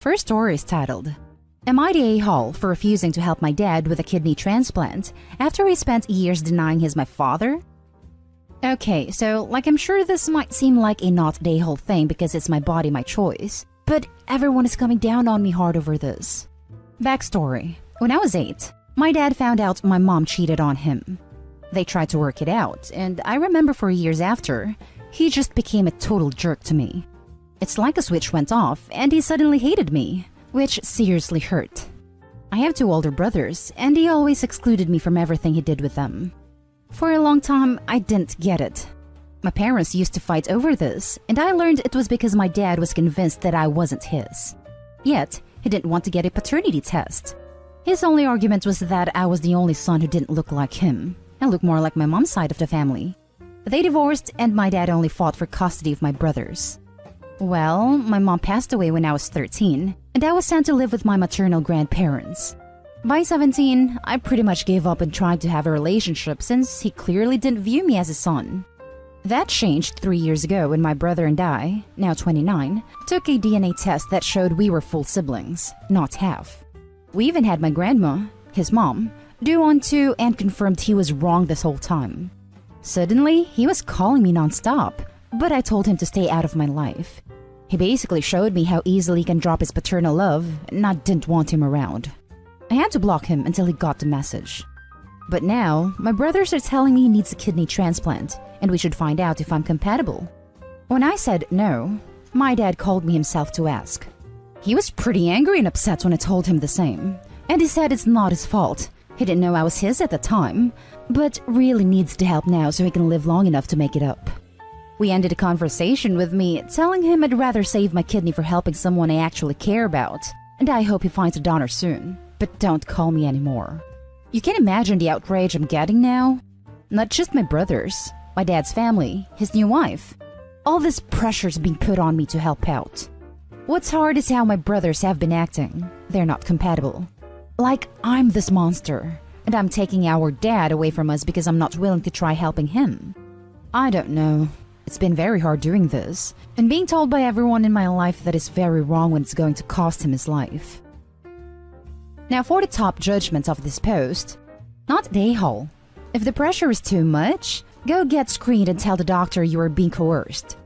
First story is titled, Am I the a-hole for refusing to help my dad with a kidney transplant after he spent years denying he's my father? Okay, so I'm sure this might seem like a not the a-hole thing because it's my body, my choice, but everyone is coming down on me hard over this. Backstory. When I was 8, my dad found out my mom cheated on him. They tried to work it out, and I remember for years after, he just became a total jerk to me. It's like a switch went off and he suddenly hated me, which seriously hurt. I have 2 older brothers, and he always excluded me from everything he did with them. For a long time, I didn't get it. My parents used to fight over this, and I learned it was because my dad was convinced that I wasn't his. Yet, he didn't want to get a paternity test. His only argument was that I was the only son who didn't look like him, and looked more like my mom's side of the family. They divorced, and my dad only fought for custody of my brothers. Well, my mom passed away when I was 13, and I was sent to live with my maternal grandparents. By 17, I pretty much gave up on trying to have a relationship since he clearly didn't view me as a son. That changed 3 years ago when my brother and I, now 29, took a DNA test that showed we were full siblings, not half. We even had my grandma, his mom, do one too and confirmed he was wrong this whole time. Suddenly, he was calling me nonstop, but I told him to stay out of my life. He basically showed me how easily he can drop his paternal love, and I didn't want him around. I had to block him until he got the message. But now, my brothers are telling me he needs a kidney transplant, and we should find out if I'm compatible. When I said no, my dad called me himself to ask. He was pretty angry and upset when I told him the same, and he said it's not his fault. He didn't know I was his at the time, but really needs the help now so he can live long enough to make it up. We ended the conversation with me telling him I'd rather save my kidney for helping someone I actually care about, and I hope he finds a donor soon, but don't call me anymore. You can imagine the outrage I'm getting now? Not just my brothers, my dad's family, his new wife. All this pressure's being put on me to help out. What's hard is how my brothers have been acting. They're not compatible. Like I'm this monster, and I'm taking our dad away from us because I'm not willing to try helping him. I don't know. It's been very hard doing this, and being told by everyone in my life that is very wrong when it's going to cost him his life. Now for the top judgment of this post, not the a-hole. If the pressure is too much, go get screened and tell the doctor you are being coerced.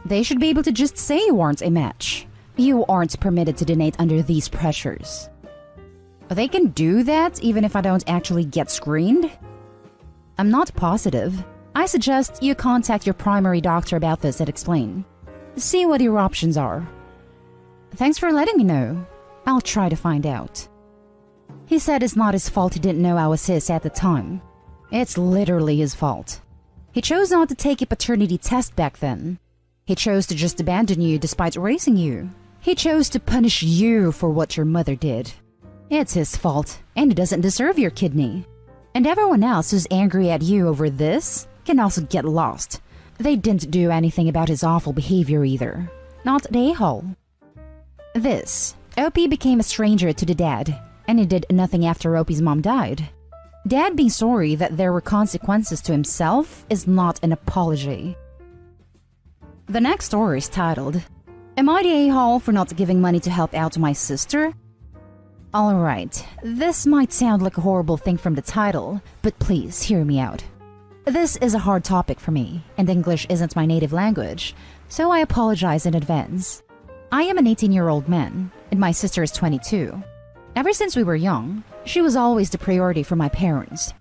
They should be able to just say you aren't a match. You aren't permitted to donate under these pressures. They can do that even if I don't actually get screened? I'm not positive. I suggest you contact your primary doctor about this and explain. See what your options are. Thanks for letting me know. I'll try to find out. He said it's not his fault he didn't know I was his at the time. It's literally his fault. He chose not to take a paternity test back then. He chose to just abandon you despite raising you. He chose to punish you for what your mother did. It's his fault, and he doesn't deserve your kidney. And everyone else who's angry at you over this can also get lost. They didn't do anything about his awful behavior either. Not the a-hole. This, OP became a stranger to the dad, and he did nothing after OP's mom died. Dad being sorry that there were consequences to himself is not an apology. The next story is titled, Am I the a-hole for not giving money to help out my sister? Alright, this might sound like a horrible thing from the title, but please hear me out. This is a hard topic for me, and English isn't my native language, so I apologize in advance. I am an 18-year-old man, and my sister is 22. Ever since we were young, she was always the priority for my parents.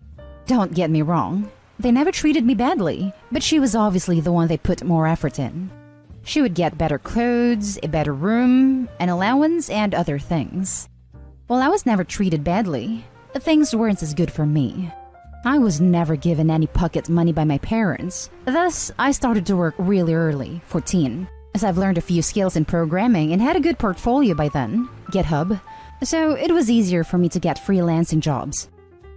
Don't get me wrong, they never treated me badly, but she was obviously the one they put more effort in. She would get better clothes, a better room, an allowance, and other things. While I was never treated badly, things weren't as good for me. I was never given any pocket money by my parents, thus I started to work really early, 14, as I've learned a few skills in programming and had a good portfolio by then, GitHub, so it was easier for me to get freelancing jobs.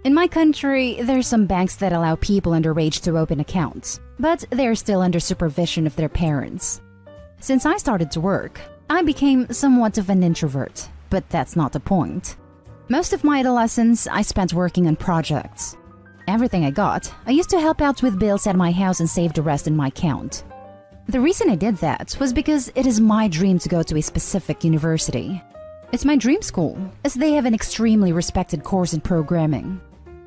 In my country, there's some banks that allow people underage to open accounts, but they're still under supervision of their parents. Since I started to work, I became somewhat of an introvert, but that's not the point. Most of my adolescence I spent working on projects. Everything I got, I used to help out with bills at my house and save the rest in my account. The reason I did that was because it is my dream to go to a specific university. It's my dream school, as they have an extremely respected course in programming.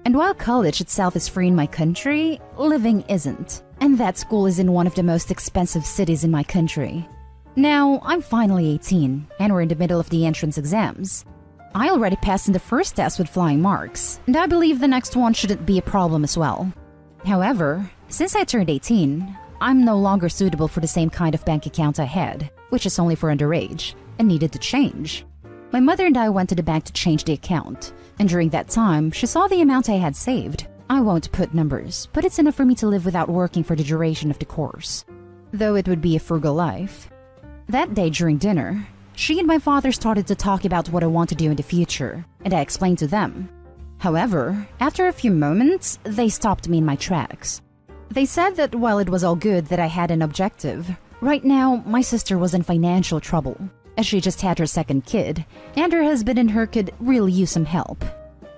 And while college itself is free in my country, living isn't. And that school is in one of the most expensive cities in my country. Now, I'm finally 18, and we're in the middle of the entrance exams. I already passed in the first test with flying marks, and I believe the next one shouldn't be a problem as well. However, since I turned 18, I'm no longer suitable for the same kind of bank account I had, which is only for underage, and needed to change. My mother and I went to the bank to change the account, and during that time, she saw the amount I had saved. I won't put numbers, but it's enough for me to live without working for the duration of the course. Though it would be a frugal life. That day during dinner, she and my father started to talk about what I want to do in the future, and I explained to them. However, after a few moments, they stopped me in my tracks. They said that while it was all good that I had an objective, right now my sister was in financial trouble, as she just had her second kid, and her husband and her could really use some help.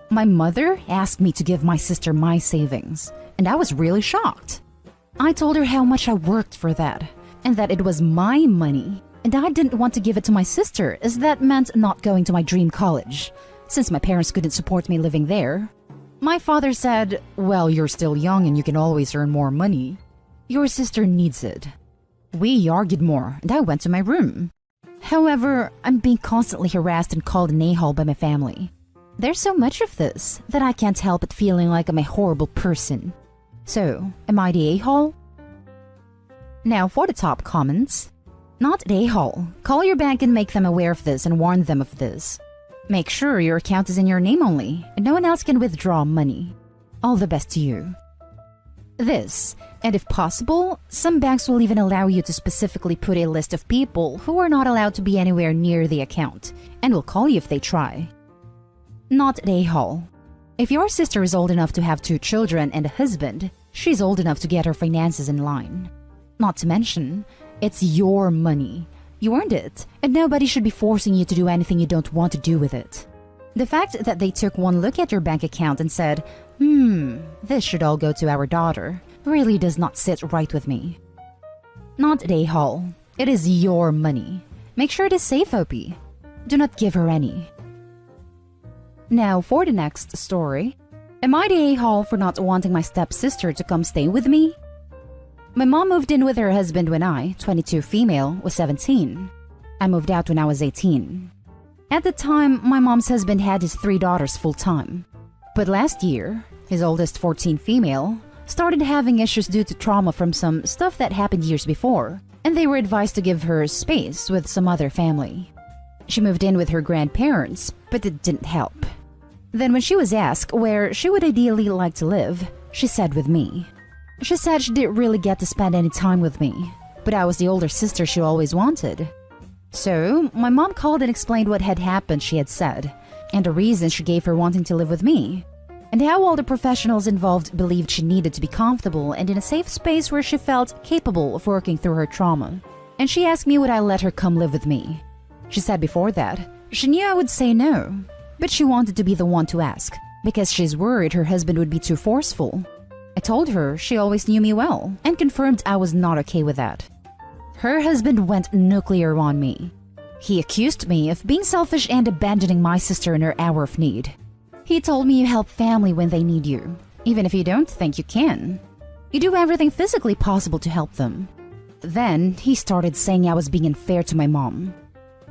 My mother asked me to give my sister my savings, and I was really shocked. I told her how much I worked for that, and that it was my money, and I didn't want to give it to my sister, as that meant not going to my dream college, since my parents couldn't support me living there. My father said, "Well, you're still young and you can always earn more money. Your sister needs it." We argued more, and I went to my room. However, I'm being constantly harassed and called an a-hole by my family. There's so much of this that I can't help but feeling like I'm a horrible person. So, am I the a-hole? Now for the top comments. Not the a-hole. Call your bank and make them aware of this and warn them of this. Make sure your account is in your name only, and no one else can withdraw money. All the best to you. This, and if possible, some banks will even allow you to specifically put a list of people who are not allowed to be anywhere near the account, and will call you if they try. Not the a-hole. If your sister is old enough to have 2 children and a husband, she's old enough to get her finances in line. Not to mention, it's your money. You earned it, and nobody should be forcing you to do anything you don't want to do with it. The fact that they took one look at your bank account and said, this should all go to our daughter, really does not sit right with me. Not the a-hole. It is your money. Make sure it is safe, OP. Do not give her any. Now for the next story. Am I the a-hole for not wanting my stepsister to come stay with me? My mom moved in with her husband when I, 22 female, was 17. I moved out when I was 18. At the time, my mom's husband had his 3 daughters full-time. But last year, his oldest 14 female, started having issues due to trauma from some stuff that happened years before, and they were advised to give her space with some other family. She moved in with her grandparents, but it didn't help. Then when she was asked where she would ideally like to live, she said with me. She said she didn't really get to spend any time with me, but I was the older sister she always wanted. So, my mom called and explained what had happened, she had said, and the reason she gave for wanting to live with me, and how all the professionals involved believed she needed to be comfortable and in a safe space where she felt capable of working through her trauma. And she asked me would I let her come live with me. She said before that, she knew I would say no, but she wanted to be the one to ask, because she's worried her husband would be too forceful. I told her she always knew me well, and confirmed I was not okay with that. Her husband went nuclear on me. He accused me of being selfish and abandoning my sister in her hour of need. He told me you help family when they need you, even if you don't think you can. You do everything physically possible to help them. Then he started saying I was being unfair to my mom.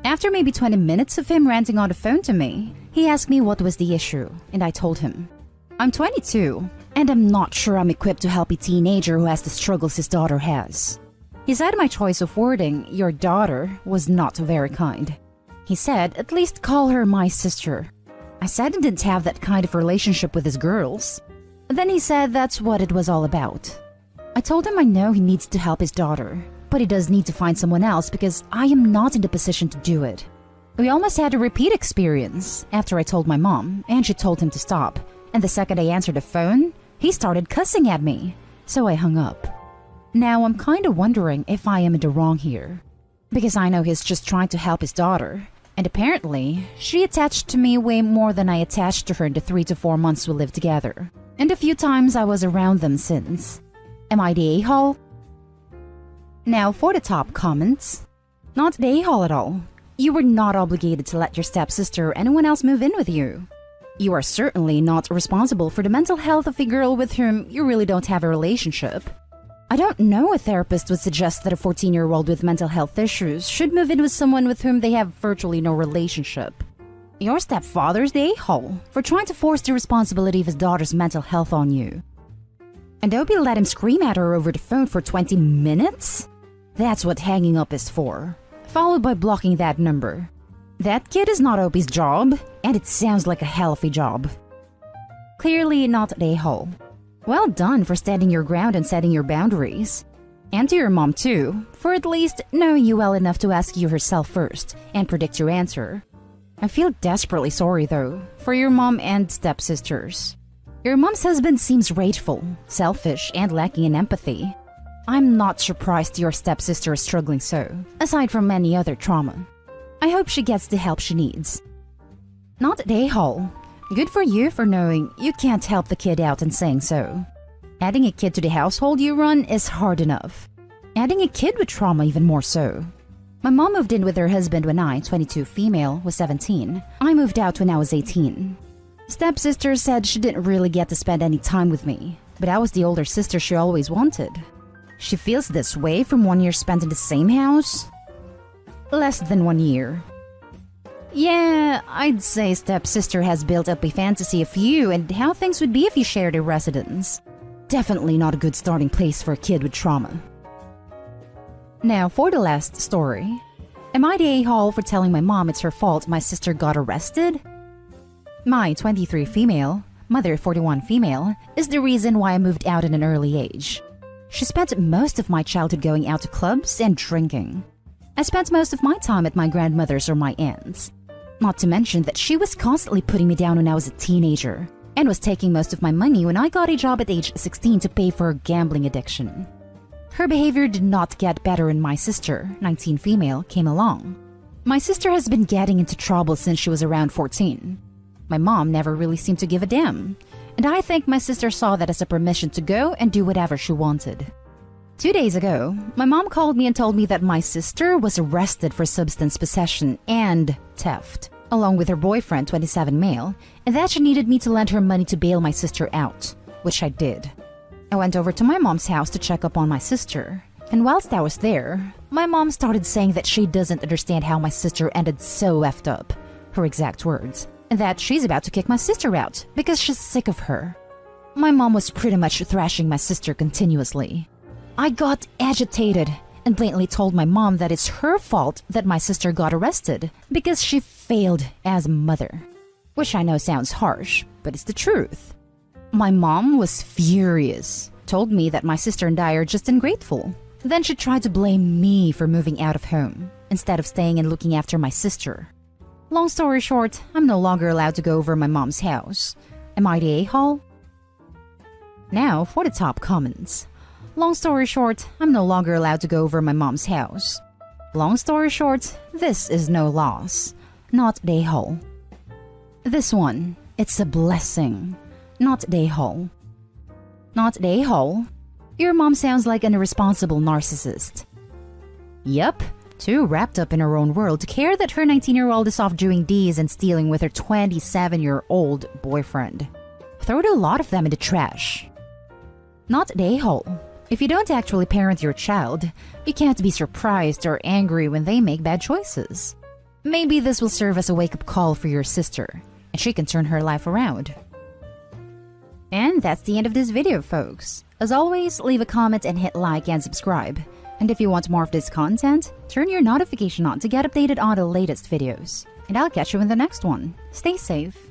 After maybe 20 minutes of him ranting on the phone to me, he asked me what was the issue, and I told him. I'm 22, and I'm not sure I'm equipped to help a teenager who has the struggles his daughter has. He said my choice of wording, your daughter, was not very kind. He said, at least call her my sister. I said I didn't have that kind of relationship with his girls. Then he said that's what it was all about. I told him I know he needs to help his daughter, but he does need to find someone else because I am not in the position to do it. We almost had a repeat experience after I told my mom, and she told him to stop. And the second I answered the phone, he started cussing at me, so I hung up. Now I'm kinda wondering if I am in the wrong here, because I know he's just trying to help his daughter, and apparently, she attached to me way more than I attached to her in the 3 to 4 months we lived together, and a few times I was around them since. Am I the a-hole? Now for the top comments. Not the a-hole at all. You were not obligated to let your stepsister or anyone else move in with you. You are certainly not responsible for the mental health of a girl with whom you really don't have a relationship. I don't know a therapist would suggest that a 14-year-old with mental health issues should move in with someone with whom they have virtually no relationship. Your stepfather's the a-hole for trying to force the responsibility of his daughter's mental health on you. And Opie let him scream at her over the phone for 20 minutes? That's what hanging up is for. Followed by blocking that number. That kid is not Opie's job, and it sounds like a hell of a job. Clearly not an a-hole. Well done for standing your ground and setting your boundaries. And to your mom too, for at least knowing you well enough to ask you herself first and predict your answer. I feel desperately sorry though, for your mom and stepsisters. Your mom's husband seems rageful, selfish, and lacking in empathy. I'm not surprised your stepsister is struggling so, aside from any other trauma. I hope she gets the help she needs. Not an a-hole. Good for you for knowing you can't help the kid out and saying so. Adding a kid to the household you run is hard enough. Adding a kid with trauma even more so. My mom moved in with her husband when I, 22 female, was 17. I moved out when I was 18. Stepsister said she didn't really get to spend any time with me, but I was the older sister she always wanted. She feels this way from 1 year spent in the same house? Less than 1 year. Yeah, I'd say stepsister has built up a fantasy of you and how things would be if you shared a residence. Definitely not a good starting place for a kid with trauma. Now for the last story. Am I the a-hole for telling my mom it's her fault my sister got arrested? My 23 female, mother 41 female, is the reason why I moved out at an early age. She spent most of my childhood going out to clubs and drinking. I spent most of my time at my grandmother's or my aunt's. Not to mention that she was constantly putting me down when I was a teenager and was taking most of my money when I got a job at age 16 to pay for her gambling addiction. Her behavior did not get better when my sister, 19 female, came along. My sister has been getting into trouble since she was around 14. My mom never really seemed to give a damn, and I think my sister saw that as a permission to go and do whatever she wanted. 2 days ago, my mom called me and told me that my sister was arrested for substance possession and theft, along with her boyfriend, 27 male, and that she needed me to lend her money to bail my sister out, which I did. I went over to my mom's house to check up on my sister, and whilst I was there, my mom started saying that she doesn't understand how my sister ended so effed up, her exact words, and that she's about to kick my sister out because she's sick of her. My mom was pretty much thrashing my sister continuously. I got agitated and blatantly told my mom that it's her fault that my sister got arrested because she failed as a mother. Which I know sounds harsh, but it's the truth. My mom was furious, told me that my sister and I are just ungrateful. Then she tried to blame me for moving out of home, instead of staying and looking after my sister. Long story short, I'm no longer allowed to go over my mom's house. Am I the a-hole? Now for the top comments. Long story short, I'm no longer allowed to go over my mom's house. Long story short, this is no loss. Not the a-hole. This one, it's a blessing. Not the a-hole. Not the a-hole. Your mom sounds like an irresponsible narcissist. Yup, too wrapped up in her own world to care that her 19-year-old is off doing D's and stealing with her 27-year-old boyfriend. Throw a lot of them in the trash. Not the a-hole. If you don't actually parent your child, you can't be surprised or angry when they make bad choices. Maybe this will serve as a wake-up call for your sister, and she can turn her life around. And that's the end of this video, folks. As always, leave a comment and hit like and subscribe. And if you want more of this content, turn your notification on to get updated on the latest videos. And I'll catch you in the next one. Stay safe.